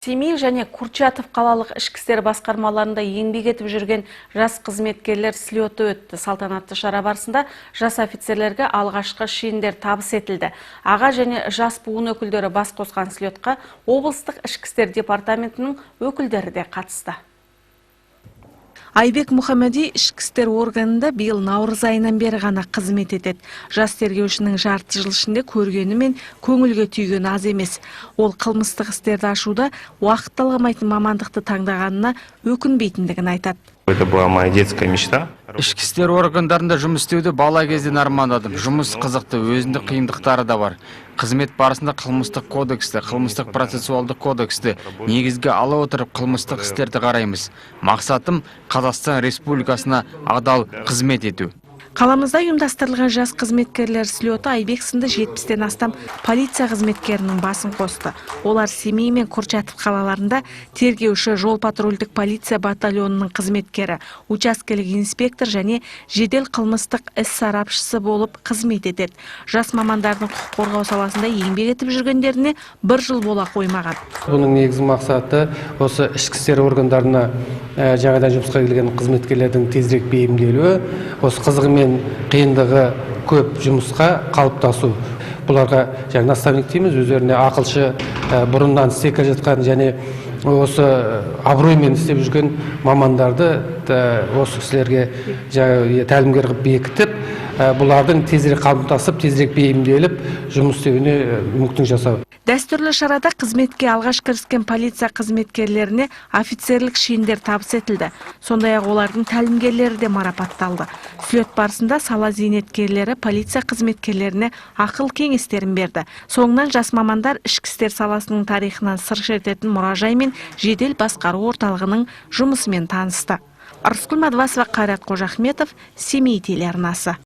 Семей және Курчатов қалалық ішкі істер басқармаларында еңбек етіп жүрген жас қызметкерлер слеті өтті. Салтанатты шара барысында жас офицерлерге алғашқы шендер табыс етілді. Аға және жас буын өкілдері бас қосқан слетқа облыстық ішкі істер департаментінің өкілдері де қатысты. Айбек Мұхаммеди ішкі істер органында биыл наурыз айынан бері ғана қызмет етеді. Жас тергеушінің жарты жыл ішінде көргені мен көңілге түйгені аз емес. Ол қылмыстық істерді ашуда уақыт талғамайтын мамандықты таңдағанына өкінбейтіндігін айтады. Это была моя детская мечта. Ішкі істер органдарында жұмыс істеуді бала кезден армандадым. Жұмыс қызықты, өзіндік қиындықтары да бар. Қызмет барысында қылмыстық кодексті, қылмыстық процессуалдық кодексті негізге ала отырып қылмыстық істерді қараймыз. Мақсатым Қазақстан Республикасына адал қызмет ету. Қаламызда ұйымдастырылған жас қызметкерлер слеті Айбек сынды 70-тен астам полиция қызметкерінің басын қосты. Олар Семей мен Курчатов қалаларында тергеуші, жол патрульдік полиция батальонының қызметкері, учаскелік инспектор және жедел қылмыстық іс сарапшысы болып қызмет етеді. Жас мамандардың құқық қорғау саласында еңбек етіп жүргендеріне 1 жыл бола қоймаған. Бұның негізгі мақсаты осы ішкі істер органдарына жаңадан жұмысқа келген қызметкерлердің тезірек бейімделуі, осы қызығы мен қиындығы көп жұмысқа қалыптасу. Бұларға наставник дейміз, өздеріне ақылшы, бұрыннан істеп келе жатқан және осы абыроймен істеп жүрген мамандарды осы кісілерге тәлімгер қылып бекітіп, бұлардың тезірек қалыптасып, тезірек бейімделіп жұмыс істеуіне мүмкіндік жасау. Дәстүрлі шарада қызметке алғаш кіріскен полиция қызметкерлеріне офицерлік шендер табыс етілді. Сондай-ақ олардың тәлімгерлері де марапатталды. Слет барысында сала зейнеткерлері полиция қызметкерлеріне ақыл кеңестерін берді. Соңынан жас мамандар ішкі істер саласының тарихынан сыр шертетін мұражай мен жедел басқару орталығының жұмысымен танысты. Арыскүл Мадвасова, Қайрат Қожахметов, Семей телеарнасы.